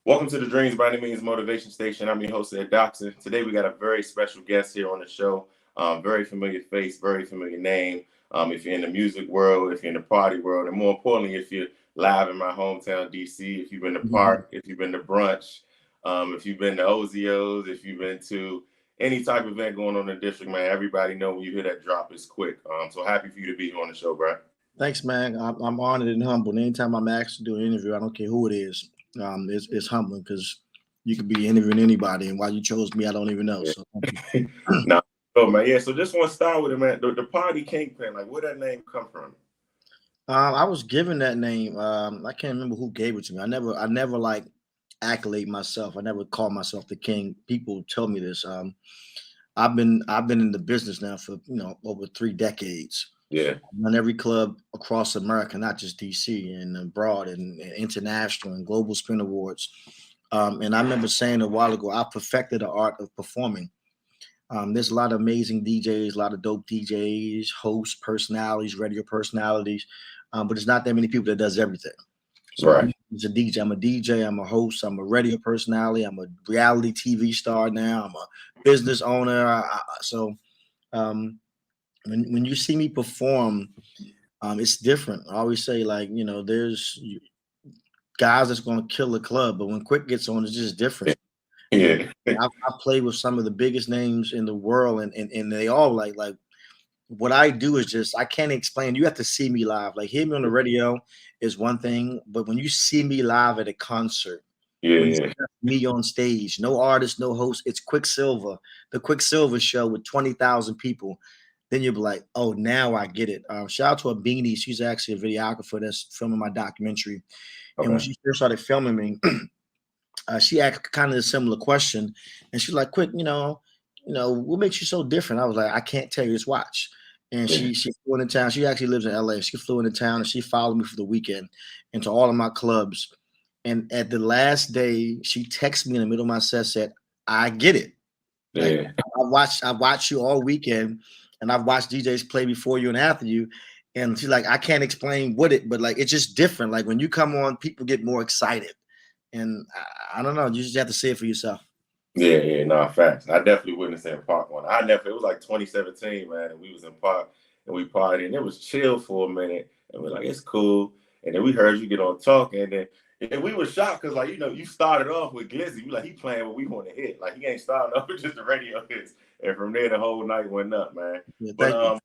Welcome to the Dreams by Any Means Motivation Station. I'm your host, Ed Doxson. Today we got a very special guest here on the show. Very familiar face, very familiar name. If you're in the music world, if you're in the party world, and more importantly, if you're live in my hometown, DC, if you've been to park, if you've been to brunch, if you've been to OZOs, if you've been to any type of event going on in the district, man, everybody know when you hear that drop, it's quick. So happy for you to be here on the show, bro. Thanks, man. I'm honored and humbled. Anytime I'm asked to do an interview, I don't care who it is. It's humbling because you could be interviewing anybody, and why you chose me, I don't even know. So, no, man. Yeah. So just want to start with it, man. The party kingpin, like, where that name come from? I was given that name. I can't remember who gave it to me. I never like accolade myself. I never call myself the king. People tell me this. I've been in the business now for over 3 decades. Yeah. I've done every club across America, not just DC, and abroad, and international and global spin awards. And I remember saying a while ago, I perfected the art of performing. There's a lot of amazing DJs, a lot of dope DJs, hosts, personalities, radio personalities, but there's not that many people that does everything. So right. I'm a DJ. I'm a DJ. I'm a host. I'm a radio personality. I'm a reality TV star now. I'm a business owner. When you see me perform, it's different. I always say, like, there's guys that's going to kill the club, but when Quick gets on, it's just different. Yeah. I play with some of the biggest names in the world, and they all like what I do is just, I can't explain. You have to see me live. Like, hear me on the radio is one thing, but when you see me live at a concert, when you see me on stage, no artist, no host, it's Quicksilva, the Quicksilva show with 20,000 people. Then you'll be like, oh, now I get it. Shout out to a Beanie. She's actually a videographer that's filming my documentary. Okay. And when she first started filming me, she asked kind of a similar question. And she's like, Quick, what makes you so different? I was like, I can't tell you, just watch. And she flew into town. She actually lives in LA. She flew into town and she followed me for the weekend into all of my clubs. And at the last day, she texted me in the middle of my set, said, I get it. Like, I watched you all weekend, and I've watched DJs play before you and after you. And she's like, I can't explain but like, it's just different. Like, when you come on, people get more excited. And I don't know, you just have to see it for yourself. Yeah, no, facts. I definitely wouldn't say Park one. It was like 2017, man, and we was in Park and we partied, and it was chill for a minute, and we're like, it's cool. And then we heard you get on talking, and we were shocked because, like, you started off with Glizzy. You like, he playing what we want to hit. Like, he ain't starting off with just the radio hits. And from there, the whole night went up, man. Yeah, but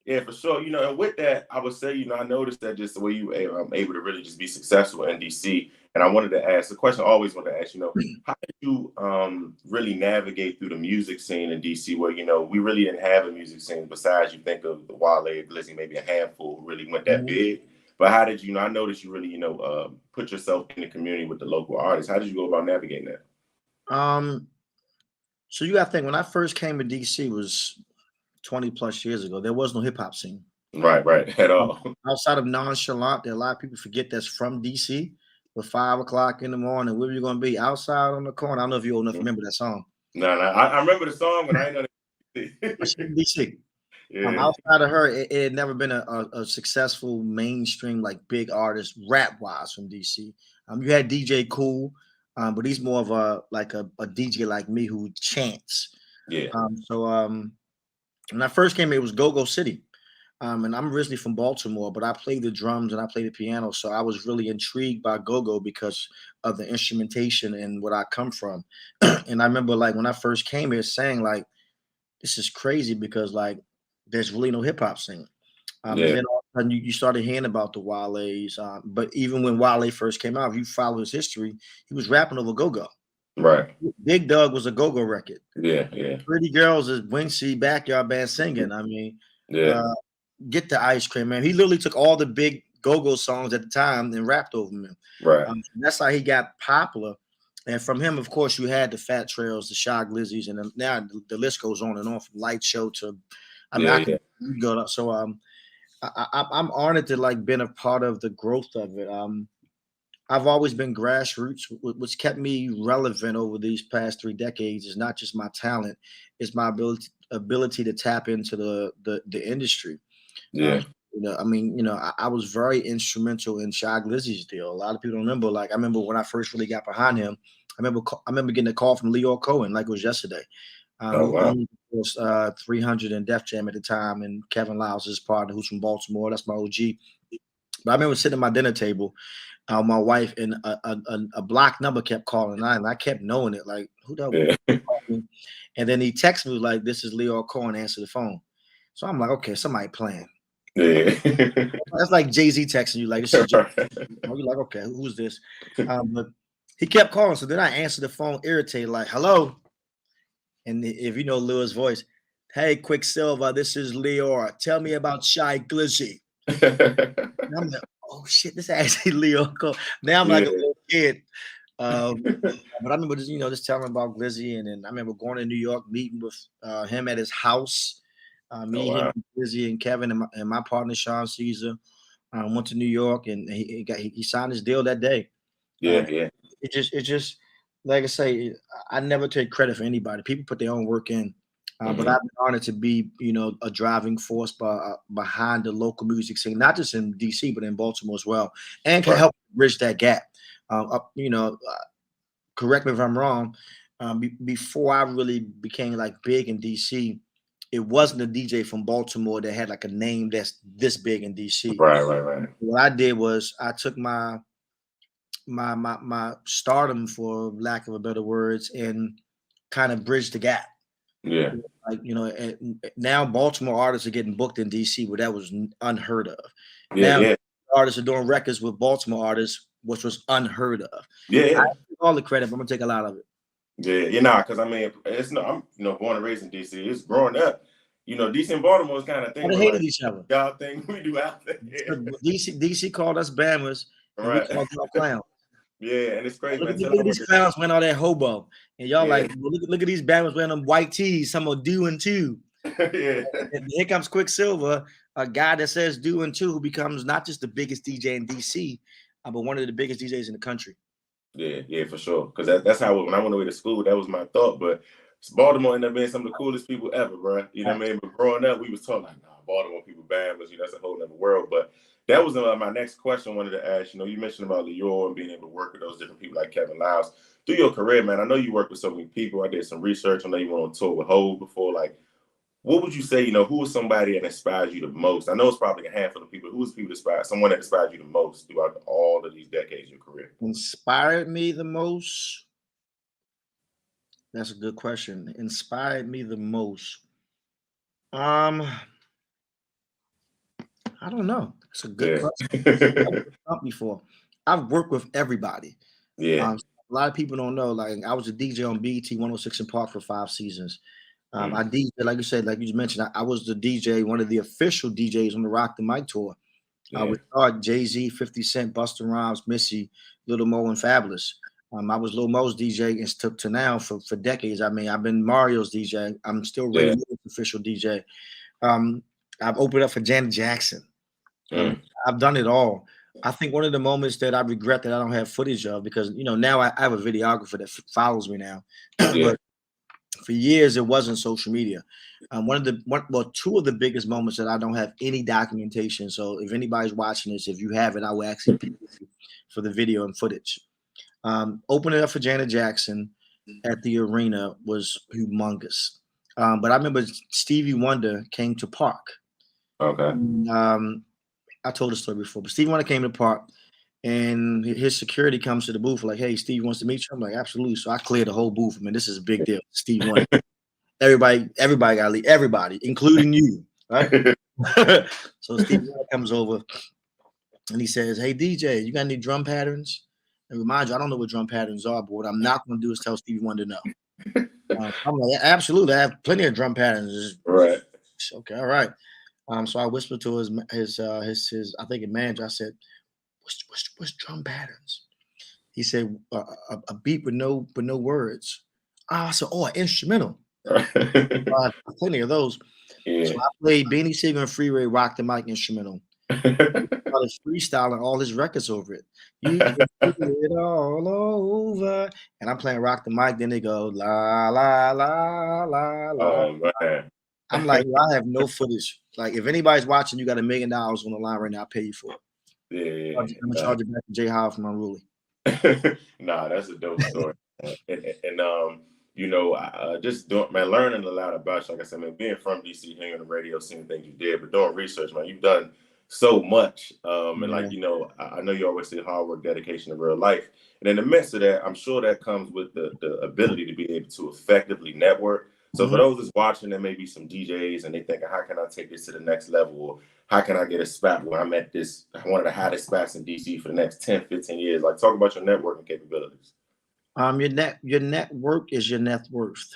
yeah, for sure. And with that, I would say, I noticed that just the way you were able to really just be successful in DC. And I wanted to ask the question I always wanted to ask, how did you really navigate through the music scene in DC where, we really didn't have a music scene besides, you think of the Wale, Glizzy, maybe a handful who really went that big. But how did you, I noticed you really, put yourself in the community with the local artists. How did you go about navigating that? So you got to think, when I first came to DC was 20 plus years ago, there was no hip hop scene. Right, at all. Outside of Nonchalant, there are a lot of people forget that's from DC. But 5 o'clock in the morning, where are you going to be? Outside on the corner. I don't know if you old enough to remember that song. No, I remember the song, but I ain't know that. DC. Yeah. Outside of her, it had never been a successful mainstream, like, big artist rap wise from DC. You had DJ Cool, but he's more of a DJ like me who chants. Yeah. When I first came here, it was Go-Go City. And I'm originally from Baltimore, but I play the drums and I play the piano. So I was really intrigued by go-go because of the instrumentation and what I come from. And I remember, like, when I first came here saying, like, this is crazy because, like, there's really no hip hop scene. And then all of a sudden you started hearing about the Wale's. But even when Wale first came out, if you follow his history, he was rapping over go-go. Right. Big Doug was a go-go record. Yeah. Pretty Girls is Wincy Backyard Band singing. I mean, Get the Ice Cream, man. He literally took all the big go-go songs at the time and rapped over them. Right. That's how he got popular. And from him, of course, you had the Fat Trails, the Shy Glizzies, and now the list goes on and on, from Light Show to I can go up. So I'm honored to, like, been a part of the growth of it. I've always been grassroots. What's kept me relevant over these past 3 decades is not just my talent, it's my ability to tap into the industry. Yeah. I mean, I was very instrumental in Shy Glizzy's deal. A lot of people don't remember. Like, I remember when I first really got behind him. I remember getting a call from Leo Cohen, like it was yesterday. Oh Who wow. owned 300 and Def Jam at the time, and Kevin Lyles, his partner, who's from Baltimore. That's my OG. But I remember sitting at my dinner table, my wife, and a block number kept calling, and I kept knowing it. Like, who the hell Yeah. called me? And then he texted me like, "This is Leo Cohen. Answer the phone." So I'm like, okay, somebody playing. Yeah. That's like Jay-Z texting you, like, this is Jay. You're like, okay, who's this? But he kept calling. So then I answered the phone, irritated, like, hello. And if you know Leo's voice, hey, Quicksilva, this is Leora. Tell me about Shy Glizzy. And I'm like, oh shit, this is actually Leo Cole. Now I'm like a little kid. But I remember just telling him about Glizzy, and then I remember going to New York, meeting with him at his house. Me, Oh, wow. him, Glizzy, and Kevin, and my partner Sean Caesar. Went to New York, and he signed his deal that day. Yeah, yeah. It just like I say, I never take credit for anybody. People put their own work in. But I've been honored to be, a driving force behind the local music scene, not just in DC, but in Baltimore as well, and can help bridge that gap. Correct me if I'm wrong. Before I really became like big in DC, it wasn't a DJ from Baltimore that had like a name that's this big in DC. Right. What I did was I took my stardom, for lack of a better words, and kind of bridged the gap. Yeah. Like, now Baltimore artists are getting booked in DC, where that was unheard of. Yeah, Now yeah. artists are doing records with Baltimore artists, which was unheard of. Yeah, I yeah. take all the credit, but I'm gonna take a lot of it. Yeah, because I mean, it's no, I'm born and raised in DC. It's growing up, DC and Baltimore is kind of thing They where hated like each other. y'all thing we do out there. DC called us Bammers, and we Right. called y'all clowns. Yeah, and it's crazy, man. Look at these clowns wearing all that hobo, and y'all Yeah. like, look at these Bammers wearing them white tees. Some are doing too. Yeah. And here comes Quicksilva, a guy that says doing too, who becomes not just the biggest DJ in DC, but one of the biggest DJs in the country. Yeah, for sure. Because that's how when I went away to school, that was my thought. But Baltimore ended up being some of the coolest people ever, bro. You know what I mean? But growing up, we was taught like, nah, Baltimore people bad, but that's a whole other world. But that was my next question I wanted to ask. You mentioned about Lior and being able to work with those different people like Kevin Lyles. Through your career, man, I know you work with so many people. I did some research. I know you went on tour with Hov before. Like, what would you say, who was somebody that inspires you the most? I know it's probably a handful of people. Who was someone that inspired you the most throughout all of these decades of your career? Inspired me the most? That's a good question. Inspired me the most? I don't know. It's a good question. Before, I've worked with everybody. Yeah. A lot of people don't know. Like, I was a DJ on BET 106 in Park for 5 seasons. I DJ, like you said, like you just mentioned, I was the DJ, one of the official DJs on the Rock the Mic tour. We started Jay-Z, 50 Cent, Busta Rhymes, Missy, Lil Mo, and Fabulous. I was Lil Mo's DJ and to now for decades. I mean, I've been Mario's DJ. I'm still Ray Lewis' official DJ. I've opened up for Janet Jackson. I've done it all. I think one of the moments that I regret that I don't have footage of, because now I have a videographer that follows me now, but for years it wasn't social media. Two of the biggest moments that I don't have any documentation. So if anybody's watching this, if you have it, I will actually pick for the video and footage. Opening up for Janet Jackson at the arena was humongous. But I remember Stevie Wonder came to Park. Okay. I told the story before, but Stevie Wonder came to Park, and his security comes to the booth like, "Hey, Steve wants to meet you." I'm like, "Absolutely." So I cleared the whole booth. I mean, this is a big deal. Steve Wonder. Everybody got to leave. Everybody, including you, right? So Steve Wonder comes over, and he says, "Hey, DJ, you got any drum patterns?" And remind you, I don't know what drum patterns are, but what I'm not going to do is tell Stevie Wonder no. I'm like, "Absolutely, I have plenty of drum patterns." Right. Okay, all right. So I whispered to his I think, manager. I said, "What's drum patterns?" He said, "A beat with no words." I said, "Oh, an instrumental." Plenty of those. So I played Beanie Sigel and Freeway Rock the Mic instrumental. Started freestyling all his records over it. You can do it all over, and I'm playing Rock the Mic. Then they go la la la la la. Oh man. I'm like, I have no footage. Like, if anybody's watching, you got $1 million on the line right now, I'll pay you for it. Yeah, I'm gonna charge it back to Jay Howard from Unruly. Nah, that's a dope story. And you know, just doing, man, learning a lot about you. Like I said, man, being from DC, hearing the radio, seeing things you did, but doing research, man, you've done so much. And like, you know, I know you always say hard work, dedication to real life. And in the midst of that, I'm sure that comes with the ability to be able to effectively network. So for those that's watching, there may be some DJs and they thinking, how can I take this to the next level? Or how can I get a spot where I'm at one of the hottest spots in DC for the next 10, 15 years? Like, talk about your networking capabilities. Your network is your net worth.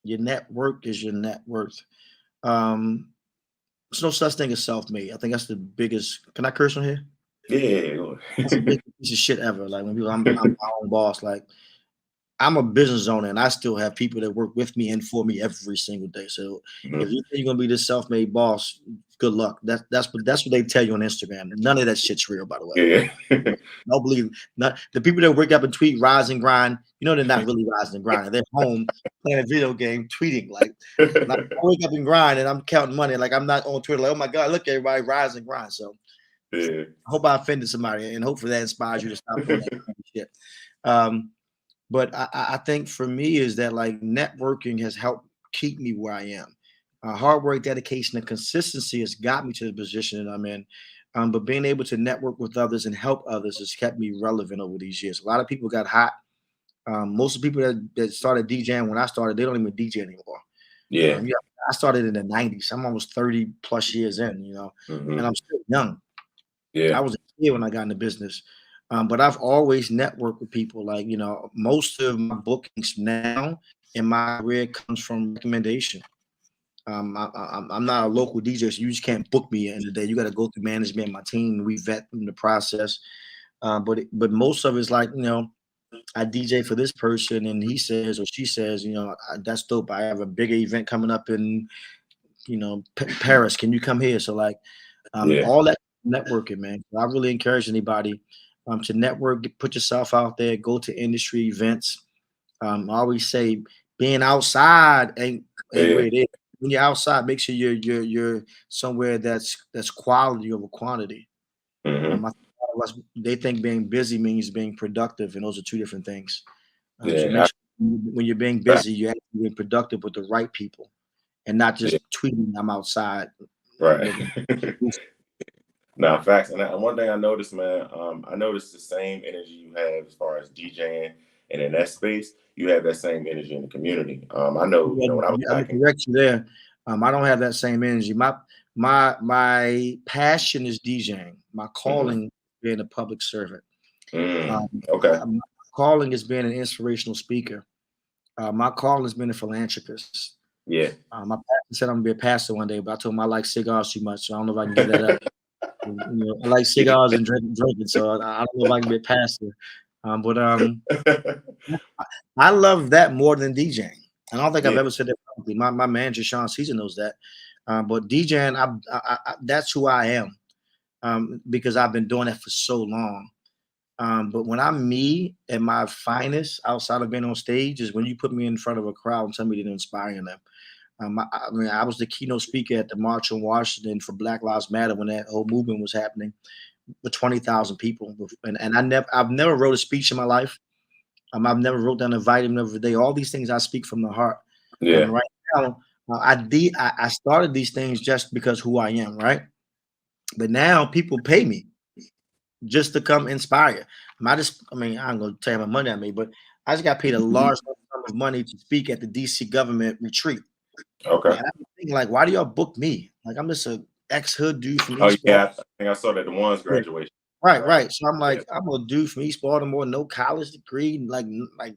Your network is your net worth. There's no such thing as self-made. I think that's the biggest. Can I curse on here? Yeah. That's the biggest piece of shit ever. Like, when people, I'm my own boss. Like, I'm a business owner, and I still have people that work with me and for me every single day. So if you think you're gonna be this self-made boss, good luck. That's what they tell you on Instagram. None of that shit's real, by the way. Yeah. Don't believe not the people that wake up and tweet rise and grind. You know, they're not really rising and grinding. They're home playing a video game, tweeting like I wake up and grind, and I'm counting money. Like, I'm not on Twitter. Like, oh my god, look, everybody rise and grind. So Yeah. I hope I offended somebody, and hopefully that inspires you to stop doing that kind of shit. But I think for me is that, like, networking has helped keep me where I am. Hard work, dedication, and consistency has got me to the position that I'm in. But being able to network with others and help others has kept me relevant over these years. A lot of people got hot. Most of the people that started DJing when I started, they don't even DJ anymore. Yeah. I started in the 90s. I'm almost 30 plus years in, you know, and I'm still young. Yeah. I was a kid when I got into business. But I've always networked with people. Like, you know, most of my bookings now in my career comes from recommendation. I'm not a local DJ, so you just can't book me in the day. You got to go through management, my team. We vet in the process. But most of it's like, you know, I DJ for this person, and he says or she says, you know, that's dope. I have a bigger event coming up in, you know, Paris. Can you come here? So, like, all that networking, man. I really encourage anybody to network, put yourself out there, go to industry events. I always say being outside ain't where it is. When you're outside, make sure you're somewhere that's quality over quantity. I think a lot of us, they think being busy means being productive, and those are two different things. So make sure when you're being busy, you're actually being productive with the right people, and not just tweeting I'm outside. Right. Nah, facts. And one thing I noticed, man, I noticed the same energy you have as far as DJing, and in that space, you have that same energy in the community. I know, you know, when I was back correct you there. I don't have that same energy. My passion is DJing. My calling is being a public servant. Okay. My calling is being an inspirational speaker. My calling has been a philanthropist. Yeah. My pastor said I'm gonna be a pastor one day, but I told him I like cigars too much, so I don't know if I can give that up. You know, I like cigars and drinking, so I don't know if I can be a pastor. But I love that more than DJing. I don't think I've ever said that publicly. My manager Sean Caesar knows that. But DJing, that's who I am, because I've been doing that for so long. But when I'm me at my finest outside of being on stage is when you put me in front of a crowd and tell me to inspire them. I mean, I was the keynote speaker at the March on Washington for Black Lives Matter when that whole movement was happening with 20,000 people. And I've never wrote a speech in my life. I've never wrote down a vitamin of the day. All these things I speak from the heart. Right now, I started these things just because who I am, right? But now people pay me just to come inspire. I mean, I'm gonna tell you how much money I made, but I just got paid a large sum of money to speak at the DC government retreat. Okay. And I'm thinking, like, why do y'all book me? Like, I'm just a ex-hood dude from Oh East yeah, Baltimore. I think I saw that the ones graduation. Right. So I'm like, I'm a dude from East Baltimore, no college degree. Like I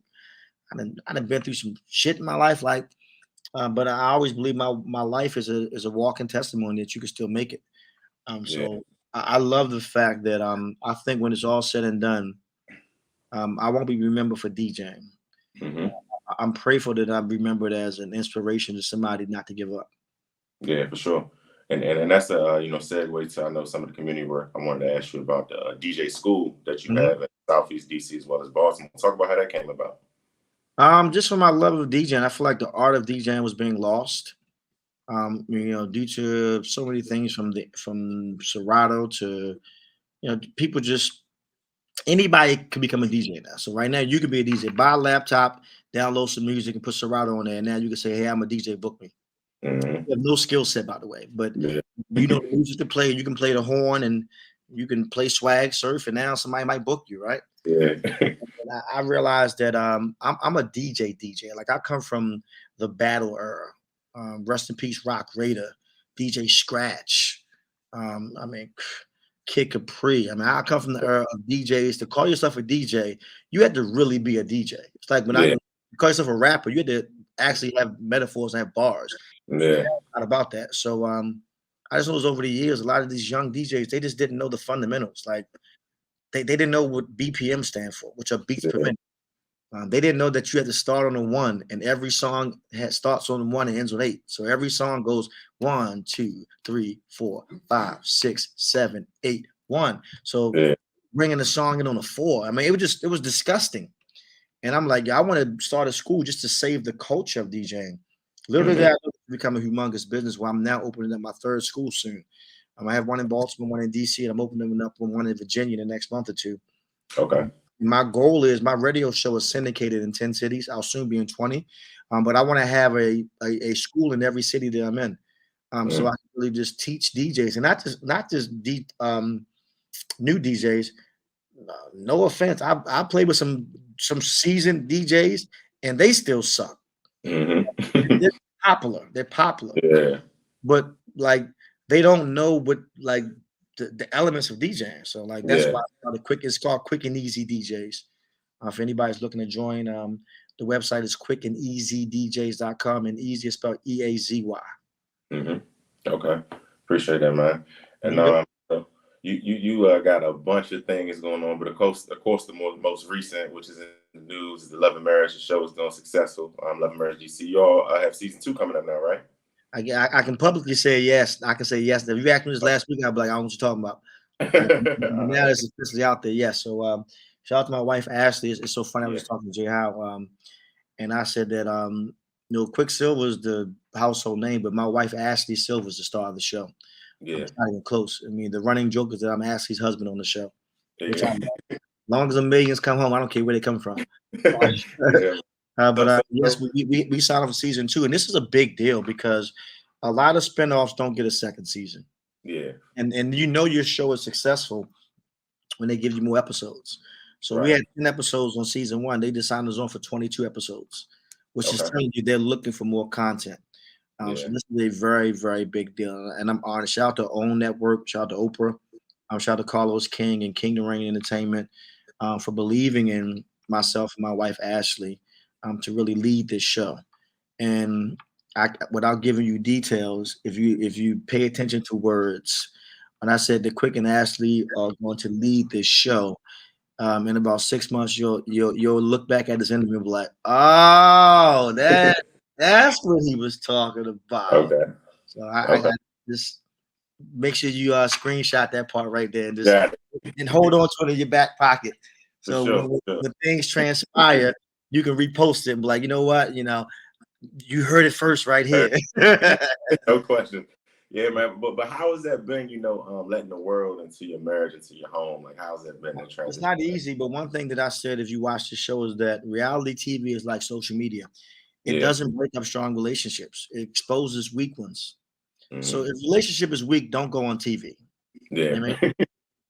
done been through some shit in my life. Like, but I always believe my life is a walking testimony that you can still make it. So I love the fact that I think when it's all said and done, I won't be remembered for DJing. I'm grateful that I'm remembered as an inspiration to somebody not to give up. Yeah, for sure. And that's a you know, segue to, I know, some of the community work. I wanted to ask you about the DJ school that you have at Southeast DC as well as Baltimore. Talk about how that came about. Just from my love of DJing, I feel like the art of DJing was being lost. Due to so many things from Serato to people just anybody can become a DJ now. So right now you can be a DJ. Buy a laptop, download some music, and put Serato on there. And now you can say, "Hey, I'm a DJ. Book me." Mm-hmm. You have no skill set, by the way, but Yeah. you know the music to play. You can play the horn, and you can play swag surf, and now somebody might book you, right? Yeah. And I realized that I'm a DJ. Like I come from the battle era. Rest in peace, Rock Raider, DJ Scratch. I mean, Kid Capri. I mean, I come from the era of DJs. To call yourself a DJ, you had to really be a DJ. It's like when Yeah. you call yourself a rapper, you had to actually have metaphors and have bars. Yeah. Not about that. So I just noticed over the years, a lot of these young DJs, they just didn't know the fundamentals. Like they didn't know what BPM stand for, which are beats per Yeah. minute. They didn't know that you had to start on a one, and every song starts on one and ends on eight. So every song goes 1, 2, 3, 4, 5, 6, 7, 8, 1. So Yeah. bringing the song in on a four, I mean, it was disgusting. And I'm like, I want to start a school just to save the culture of DJing. Literally, Mm-hmm. that become a humongous business. Where I'm now opening up my third school soon. I have one in Baltimore, one in DC, and I'm opening up one in Virginia the next month or two. Okay. My goal is my radio show is syndicated in 10 cities. I'll soon be in 20. But I want to have a school in every city that I'm in. So Mm-hmm. I can really just teach DJs and not just new DJs. No offense. I played with some seasoned DJs and they still suck. Mm-hmm. They're popular. They're popular. Yeah. But like they don't know what like the elements of DJing. So like that's Yeah. why it's called Quick and Easy DJs. If anybody's looking to join, the website is quickandeasydjs.com and easy is spelled EAZY. Mm-hmm. Okay. Appreciate that, man. And You so you got a bunch of things going on, but of course the most recent, which is in the news, is the Love and Marriage. The show is doing successful. Love and Marriage DC. You all have season 2 coming up now, right? I can publicly say yes. I can say yes. If you asked me this last week, I'd be like, I don't know what you're talking about. All Now right. it's officially out there. Yes. So shout out to my wife Ashley. It's so funny. I was Yeah. just talking to Jay Howe, and I said that Quicksilva is the household name, but my wife Ashley Silva is the star of the show. Yeah. It's not even close. I mean, the running joke is that I'm Ashley's husband on the show, which Yeah. I'm as long as the millions come home, I don't care where they come from. Yeah. But So, so, yes, so we signed up for season 2, and this is a big deal because a lot of spinoffs don't get a second season, yeah. and your show is successful when they give you more episodes. So we Right. had 10 episodes on season 1. They just signed us on for 22 episodes, which is Okay. telling you they're looking for more content. So Yeah. this is a very, very big deal, and I'm honored. Shout out to OWN Network, shout out to Oprah, shout out to Carlos King and Kingdom Reign Entertainment for believing in myself and my wife Ashley to really lead this show. And without giving you details, if you pay attention to words, when I said that Quick and Ashley are going to lead this show, in about 6 months, you'll look back at this interview and be like, oh, that's what he was talking about. Okay. So I Okay. just make sure you screenshot that part right there and just Got it. and hold on to it in your back pocket. For So sure. when, For sure. when things transpire, you can repost it and be like, you know what, you heard it first right here. No question. Yeah, man. But how has that been? Letting the world into your marriage, into your home. Like, how's that been in It's transition? not easy, but one thing that I said, if you watch the show, is that reality TV is like social media. It Yeah. doesn't break up strong relationships. It exposes weak ones. So Mm-hmm. if relationship is weak, don't go on TV. Yeah. I mean,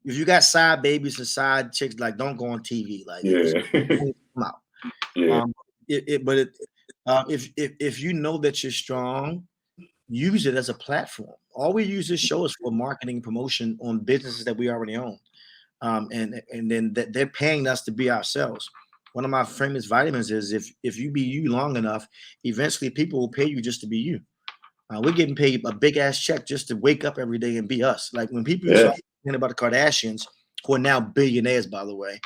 if you got side babies and side chicks, like don't go on TV. Like it's Yeah. come out. Yeah. Um, if you know that you're strong, use it as a platform. All we use this show is for marketing and promotion on businesses that we already own. And then they're paying us to be ourselves. One of my famous vitamins is if you be you long enough, eventually people will pay you just to be you. We're getting paid a big ass check just to wake up every day and be us. Like when people used to Yeah. talk about the Kardashians, who are now billionaires, by the way,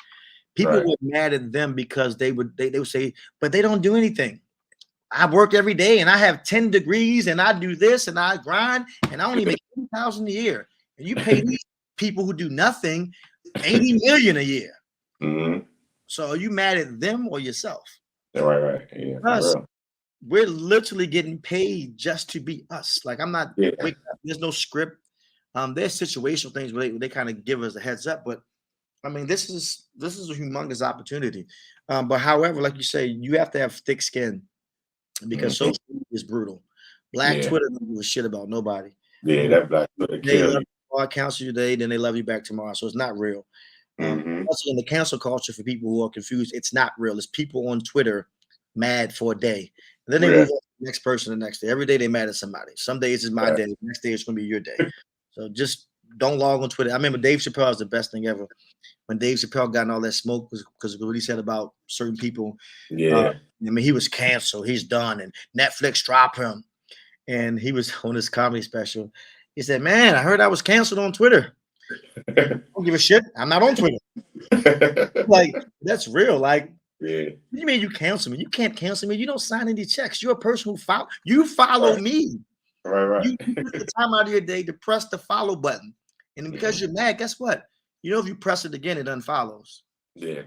people Right. were mad at them because they would say, but they don't do anything. I work every day and I have 10 degrees and I do this and I grind and I only make 80,000 a year. And you pay these people who do nothing 80 million a year. Mm-hmm. So are you mad at them or yourself? Right. Right. Yeah. For Us, real. we're literally getting paid just to be us. Like I'm not Yeah. waking up, there's no script. There's situational things where they kind of give us a heads up, but I mean, this is a humongous opportunity. But however, like you say, you have to have thick skin because Mm-hmm. social media is brutal. Black Yeah. Twitter don't give a shit about nobody. Yeah, that Black Twitter They kill love you. you tomorrow, cancel you today, then they love you back tomorrow. So it's not real. Mm-hmm. Also in the cancel culture, for people who are confused, it's not real. It's people on Twitter mad for a day. And then they Yeah. move on to the next person the next day. Every day they mad at somebody. Some days it's my Right. day. The next day it's gonna be your day. So just don't log on Twitter. I remember Dave Chappelle is the best thing ever. When Dave Chappelle got in all that smoke was because of what he said about certain people. Yeah. I mean, he was canceled. He's done, and Netflix dropped him. And he was on his comedy special. He said, "Man, I heard I was canceled on Twitter. I don't give a shit. I'm not on Twitter." Like that's real. Like, Yeah. what do you mean you cancel me? You can't cancel me. You don't sign any checks. You're a person who follow. You follow Right. me. Right. You took the time out of your day to press the follow button, and because you're mad, guess what? You know, if you press it again, it unfollows. Yeah.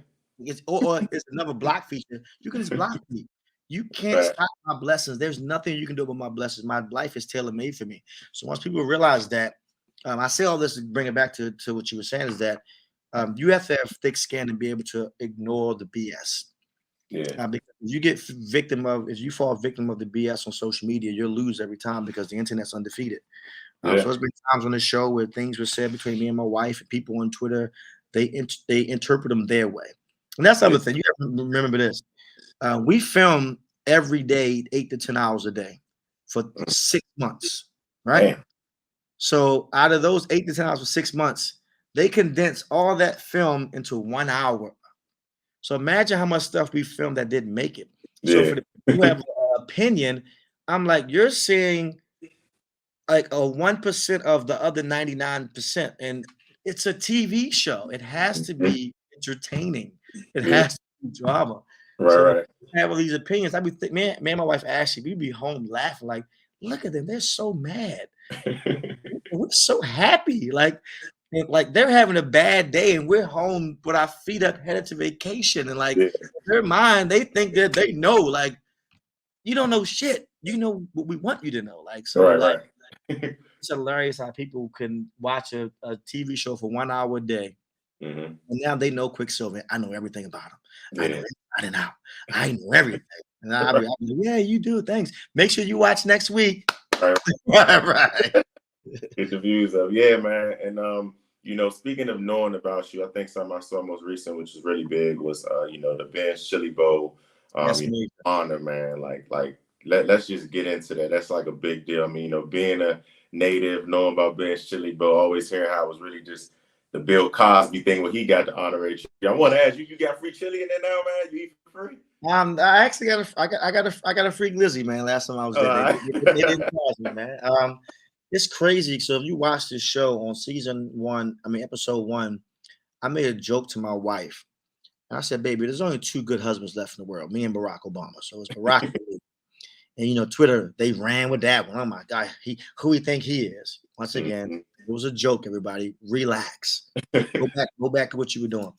Or it's another block feature. You can just block me. You can't Right. stop my blessings. There's nothing you can do about my blessings. My life is tailor made for me. So once people realize that, I say all this to bring it back to what you were saying is that you have to have thick skin and be able to ignore the BS. Yeah. Because if you fall victim of the BS on social media, you'll lose every time because the internet's undefeated. Yeah. So there's been times on the show where things were said between me and my wife and people on Twitter, they interpret them their way. And that's the other thing. You have to remember this. We film every day, 8 to 10 hours a day for 6 months, right? Damn. So out of those 8 to 10 hours for 6 months, they condense all that film into 1 hour. So imagine how much stuff we filmed that didn't make it. So for Yeah. the people who have an opinion, I'm like, you're seeing like a 1% of the other 99%. And it's a TV show. It has to be entertaining. It Yeah. has to be drama. So Right. I have all these opinions. I be man, and my wife Ashley, we'd be home laughing, like, look at them, they're so mad. Right. We're so happy. Like they're having a bad day and we're home with our feet up headed to vacation. And like Yeah. in their mind, they think that they know, like, you don't know shit. You know what we want you to know. Like, so like Right. it's hilarious how people can watch a TV show for 1 hour a day. Mm-hmm. And now they know Quicksilva. I know everything about him. I know Yeah. inside and out. I know everything. And I'll be like, yeah, you do. Thanks. Make sure you watch next week. Right. Right. Get the views up. Yeah, man. And you know, speaking of knowing about you, I think something I saw most recent, which is really big, was you know, the Ben's Chili Bowl That's you know, me. honor, man. Let's just get into that. That's like a big deal. I mean, you know, being a native, knowing about Ben's Chili Bowl, always hearing how it was really just the Bill Cosby thing when he got the honorary. I want to ask you, you got free chili in there now, man? You eat for free? I actually got a free glizzy, man. Last time I was there, they didn't charge me, man. It's crazy. So if you watch this show on episode 1, I made a joke to my wife. And I said, baby, there's only 2 good husbands left in the world, me and Barack Obama. So it's Barack and you know, Twitter, they ran with that one. Oh my God, who he think he is? Once again, it was a joke, everybody. Relax. Go back to what you were doing.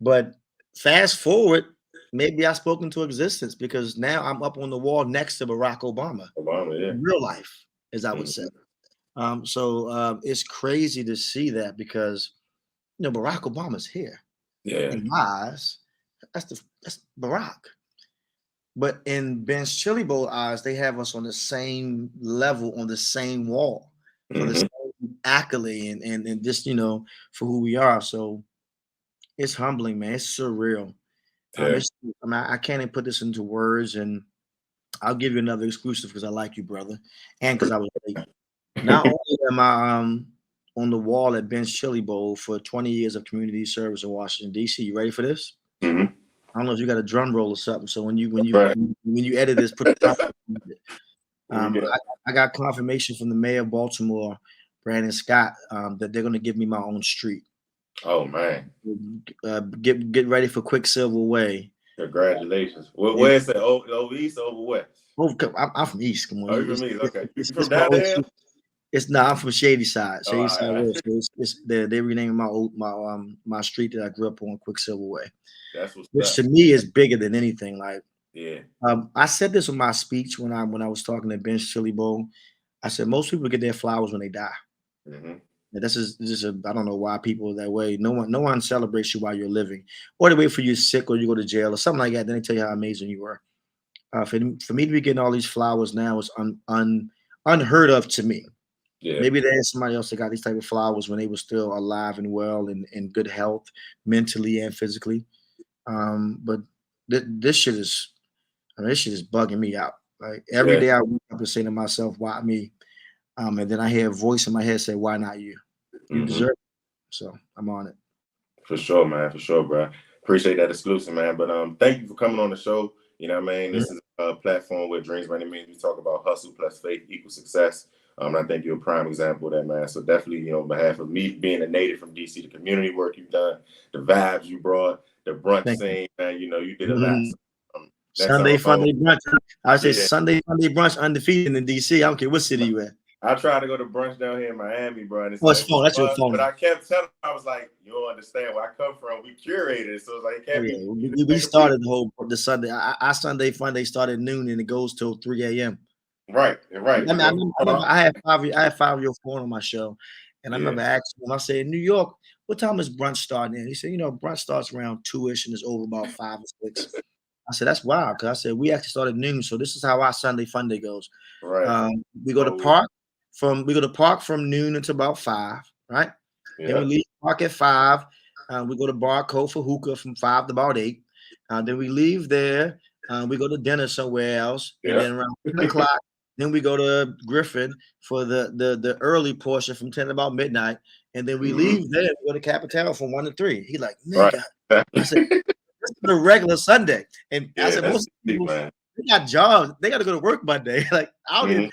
But fast forward, maybe I spoke into existence because now I'm up on the wall next to Barack Obama. Yeah. In real life, as I would say. It's crazy to see that because you know Barack Obama's here. Yeah. In my eyes, that's Barack. But in Ben's Chili Bowl eyes, they have us on the same level, on the same wall for the same accolade and just, you know, for who we are. So it's humbling, man. It's surreal. Yeah. I can't even put this into words, and I'll give you another exclusive because I like you, brother, and because I was late. Not only am I on the wall at Ben's Chili Bowl for 20 years of community service in Washington, D.C. You ready for this? Mm-hmm. I don't know if you got a drum roll or something. So when you edit this, put I got confirmation from the mayor of Baltimore, Brandon Scott, that they're going to give me my own street. Oh man! Get ready for Quicksilva Way. Congratulations. Where is that? Over east, over west? I'm from East. Come on. Oh, you're from East. Okay. You from down there? I'm from Shady Side. Shady Side West. So they renaming my street that I grew up on, Quicksilva Way. That's what's Which to me is bigger than anything. Like Yeah. I said this in my speech when I was talking at Ben's Chili Bowl. I said most people get their flowers when they die. Mm-hmm. And this is I don't know why people are that way. No one celebrates you while you're living, or they wait for you sick or you go to jail or something like that. Then they tell you how amazing you were. For me to be getting all these flowers now is unheard of to me. Yeah. Maybe there's somebody else that got these type of flowers when they were still alive and well and in good health, mentally and physically. But this shit is, I mean, this shit is bugging me out. Like every Yeah. day I wake up and say to myself, "Why me?" And then I hear a voice in my head say, "Why not you? You Mm-hmm. deserve it." So I'm on it. For sure, man. For sure, bro. Appreciate that exclusive, man. But thank you for coming on the show. You know what I mean? This is a platform where Dreams by Any Means we talk about hustle plus faith equals success. And I think you're a prime example of that, man. So definitely, you know, on behalf of me being a native from DC, the community work you've done, the vibes you brought, the brunch Thank scene, man, you know, you did a lot. you. So, that's Sunday our Funday brunch. I say yeah. Sunday Funday brunch undefeated in DC. I don't care what city you at. I tried to go to brunch down here in Miami, bro. And it's What's like, phone? That's your fun, phone. but I kept telling him, I was like, you don't understand where I come from. We curated it. So it's like, it can't be. We started the Sunday. Our Sunday Funday started noon and it goes till 3 a.m. Right. I mean, I had 5-year-old phone on my show, and I remember asking him. I said, "In New York, what time is brunch starting?" And he said, "Brunch starts around 2-ish and it's over about 5 or 6." I said, "That's wild," because I said we actually started noon, so this is how our Sunday Funday goes. Right. We go to park from noon until about 5, right? Then we leave park at 5. We go to Barco for hookah from 5 to about 8. Then we leave there. We go to dinner somewhere else, and then around 10 o'clock, then we go to Griffin for the early portion from 10 to about midnight, and then we leave there. We go to Capital from 1 to 3. He like, nigga. I said, this is a regular Sunday, and I said most people they got jobs. They got to go to work Monday. Like I don't even.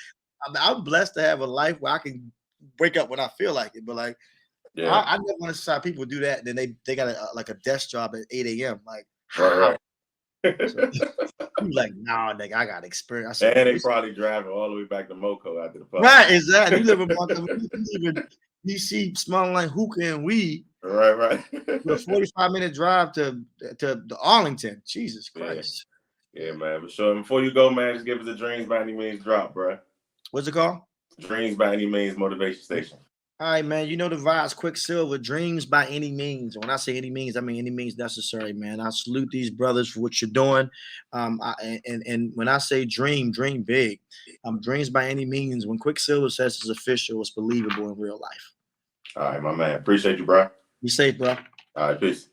I'm blessed to have a life where I can wake up when I feel like it, but like. I never want to see how people do that. Then they got like a desk job at 8 a.m. Like how? So, like, nah, nigga, I got experience. I said, and they probably driving all the way back to Moco after the pub. Right, exactly. You live in Baltimore, you live in DC, smelling like hookah and weed. Right. With a 45-minute drive to Arlington. Jesus Christ. Yeah, man. For sure. Before you go, man, just give us a Dreams by Any Means drop, bro. What's it called? Dreams by Any Means Motivation Station. All right, man. You know the vibes. Quicksilva, Dreams by Any Means. When I say any means, I mean any means necessary, man. I salute these brothers for what you're doing. And when I say dream big. Dreams by Any Means. When Quicksilva says it's official, it's believable in real life. All right, my man. Appreciate you, bro. Be safe, bro. All right, peace.